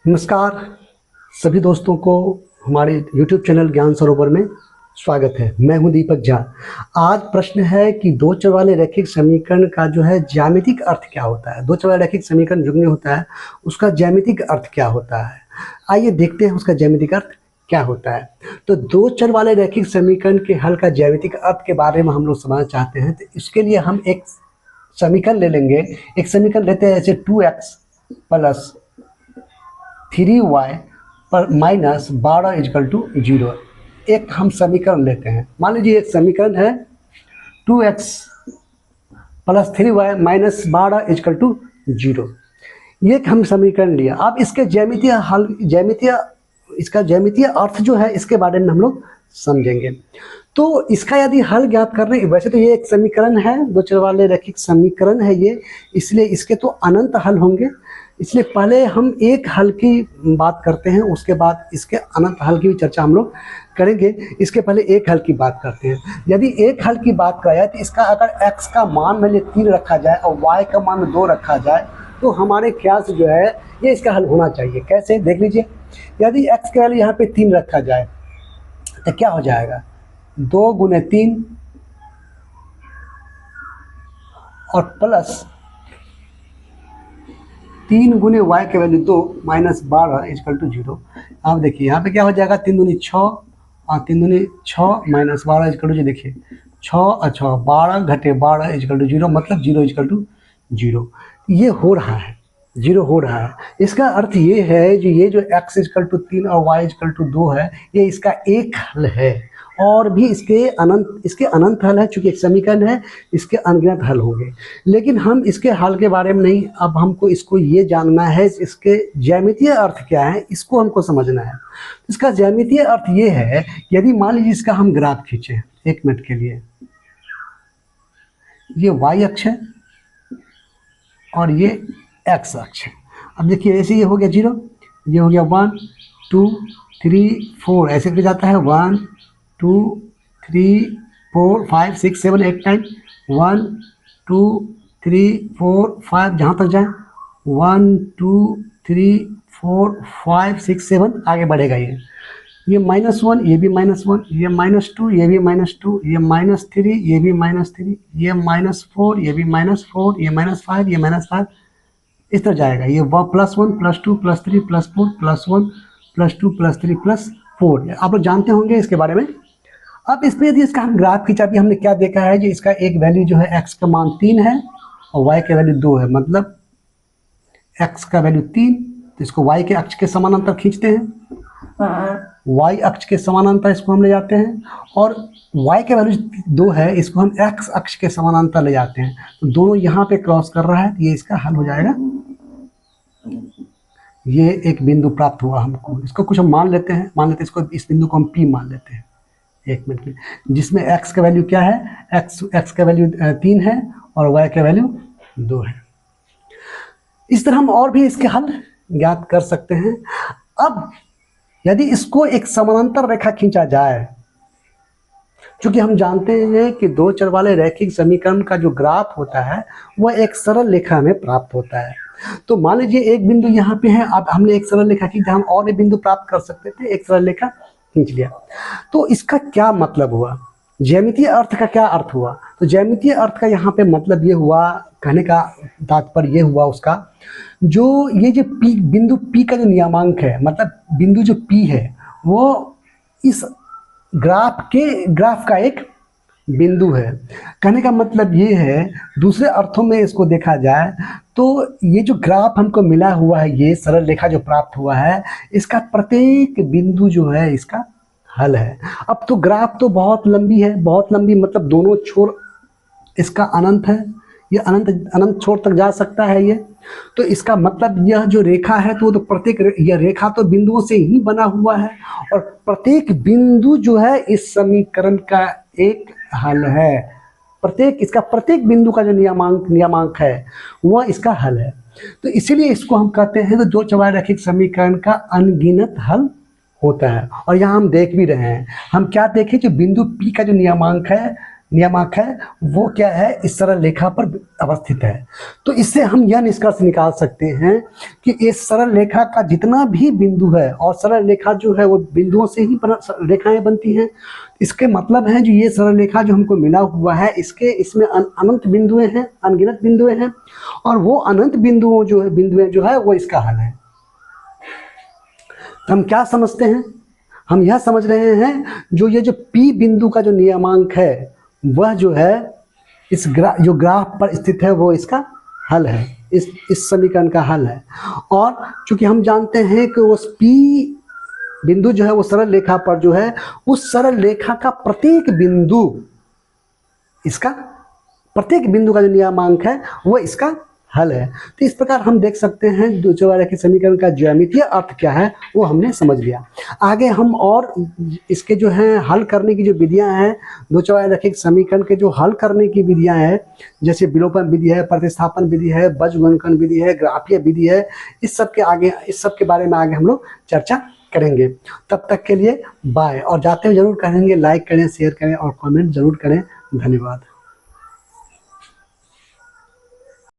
नमस्कार सभी दोस्तों को हमारे YouTube चैनल ज्ञान सरोवर में स्वागत है। मैं हूं दीपक झा। आज प्रश्न है कि दो चर वाले रैखिक समीकरण का जो है ज्यामितिक अर्थ क्या होता है। दो चर वाला रैखिक समीकरण जो भी होता है उसका ज्यामितिक अर्थ क्या होता है। आइए देखते हैं उसका ज्यामितिक अर्थ क्या होता है। तो दो चर वाले रैखिक समीकरण के हल का ज्यामितिक अर्थ के बारे में हम लोग समझना चाहते हैं, तो इसके लिए हम एक समीकरण ले लेंगे। एक समीकरण लेते हैं जैसे 2x प्लस 3y पर माइनस 12 इजकल टू 0। एक हम समीकरण लेते हैं। मान लीजिए एक समीकरण है 2x plus 3y minus 12 is equal to 0। ये हम समीकरण लिया। अब इसके इसका ज्यामितीय अर्थ जो है इसके बारे में हम लोग समझेंगे। तो इसका यदि हल ज्ञात कर रहे हैं, वैसे तो ये एक समीकरण है, दो चर वाले रैखिक समीकरण है ये, इसलिए इसके तो अनंत हल होंगे। इसलिए पहले हम एक हल की बात करते हैं, उसके बाद इसके अनंत हल की भी चर्चा हम लोग करेंगे। इसके पहले एक हल की बात करते हैं। यदि एक हल की बात करा जाए तो इसका अगर x का मान मान 3 रखा जाए और y का मान 2 रखा जाए तो हमारे ख्याल से जो है ये इसका हल होना चाहिए। कैसे, देख लीजिए। यदि x का वैल्यू यहाँ पे 3 रखा जाए तो क्या हो जाएगा, 2 गुने 3 और प्लस 3 गुने y के वैल्यू 2 माइनस 12 इजकल टू 0। अब देखिए यहाँ पे क्या हो जाएगा, 3 दूनी 6 और 3 दूनी 6 माइनस 12 इजकल टू 0। देखिए 6 और 6 12 घटे 12 इजकल टू 0, मतलब 0 इजकल टू 0। ये हो रहा है, 0 हो रहा है। इसका अर्थ ये है कि ये जो x इजकल टू 3 और y इजकल टू 2 है, ये इसका एक हल है। और भी इसके अनंत हल है, चूंकि एक समीकरण है, इसके अनगिनत हल होंगे। लेकिन हम इसके हल के बारे में नहीं, अब हमको इसको ये जानना है इसके ज्यामितीय अर्थ क्या है, इसको हमको समझना है। इसका ज्यामितीय अर्थ ये है, यदि मान लीजिए इसका हम ग्राफ खींचे 1 मिनट के लिए, ये y अक्ष है और ये x अक्ष है। अब देखिए ऐसे ये हो गया 0, ये हो गया 1 2 3 4, ऐसे करके जाता है 1 2 3 4 5 6 7 8 टाइम 1 2 3 4 5, जहाँ तक जाए 1 2 3 4 5 6 7 आगे बढ़ेगा। ये -1, ये भी -1, ये -2, ये भी -2, ये -3, ये भी -3, ये -4, ये भी -4, ये -5, ये -5, इस तरह जाएगा। ये +1 +2 +3 +4 +1 +2 +3 +4। आप लोग जानते होंगे इसके बारे में। अब इसमें यदि इसका हम ग्राफ खींचा, भी हमने क्या देखा है कि इसका एक वैल्यू जो है x का मान 3 है और y का वैल्यू 2 है, मतलब x का वैल्यू 3, तो इसको y के अक्ष के समानांतर खींचते हैं। y अक्ष के समानांतर इसको हम ले जाते हैं, और y का वैल्यू 2 है, इसको हम x अक्ष के समानांतर ले जाते हैं। तो दोनों यहाँ पे क्रॉस कर रहा है, तो ये इसका हल हो जाएगा। ये एक बिंदु प्राप्त हुआ हमको। इसको कुछ हम मान लेते हैं, इसको, इस बिंदु को हम P मान लेते हैं 1 मिनट में, जिसमें x का वैल्यू क्या है, x का वैल्यू 3 है और y का वैल्यू 2 है। इस तरह हम और भी इसके हल ज्ञात कर सकते हैं। अब यदि इसको एक समानांतर रेखा खींचा जाए, क्योंकि हम जानते हैं कि दो चर वाले रैखिक समीकरण का जो ग्राफ होता है वह एक सरल रेखा में प्राप्त होता है। तो मान लीजिए एक बिंदु यहाँ पे है, अब हमने एक सरल रेखा खींचा, हम और एक बिंदु प्राप्त कर सकते थे, एक सरल रेखा खींच लिया। तो इसका क्या मतलब हुआ, ज्यामितीय अर्थ का क्या अर्थ हुआ? तो ज्यामितीय अर्थ का यहाँ पे मतलब ये हुआ, कहने का तात्पर्य ये हुआ उसका, जो ये जो बिंदु P का जो नियमांक है, मतलब बिंदु जो P है वो इस ग्राफ का एक बिंदु है। कहने का मतलब ये है, दूसरे अर्थों में इसको देखा जाए तो ये जो ग्राफ हमको मिला हुआ है, ये सरल रेखा जो प्राप्त हुआ है, इसका प्रत्येक बिंदु जो है इसका हल है। अब तो ग्राफ तो बहुत लंबी है, बहुत लंबी, मतलब दोनों छोर इसका अनंत है, ये अनंत छोर तक जा सकता है ये। तो इसका मतलब यह जो रेखा है तो प्रत्येक यह रेखा तो बिंदुओं से ही बना हुआ है, और प्रत्येक बिंदु जो है इस समीकरण का एक हल है। इसका प्रत्येक बिंदु का जो नियमांक है वह इसका हल है। तो इसीलिए इसको हम कहते हैं तो दो चर रैखिक समीकरण का अनगिनत हल होता है। और यहाँ हम देख भी रहे हैं, हम क्या देखें, जो बिंदु P का जो नियमांक है नियमांक है वो क्या है, इस सरल रेखा पर अवस्थित है। तो इससे हम यह निष्कर्ष निकाल सकते हैं कि इस सरल रेखा का जितना भी बिंदु है, और सरल रेखा जो है वो बिंदुओं से ही रेखाएं बनती हैं, इसके मतलब है जो ये सरल रेखा जो हमको मिला हुआ है इसमें अनंत बिंदुएं हैं, अनगिनत बिंदुएं हैं, और वो अनंत बिंदुएं जो है वो इसका हल है। तो हम क्या समझते हैं, हम यह समझ रहे हैं जो P बिंदु का जो नियमांक है वह जो है जो ग्राफ पर स्थित है वो इसका हल है, इस समीकरण का हल है। और चूंकि हम जानते हैं कि उस P बिंदु जो है वो सरल रेखा पर जो है, उस सरल रेखा का प्रत्येक बिंदु का जो नियमांक है वो इसका हल है। तो इस प्रकार हम देख सकते हैं दो चौरैखिक समीकरण का ज्यामितीय अर्थ क्या है वो हमने समझ लिया। आगे हम और इसके जो है हल करने की जो विधियां हैं, दो चौरैखिक समीकरण के जो हल करने की विधियां हैं, जैसे विलोपन विधि है, प्रतिस्थापन विधि है, बीजगणित विधि है, ग्राफीय विधि है, इस सब के बारे में आगे हम लोग चर्चा करेंगे। तब तक के लिए बाय। और जाते हुए जरूर कहेंगे लाइक करें, शेयर करें और कमेंट जरूर करें। धन्यवाद।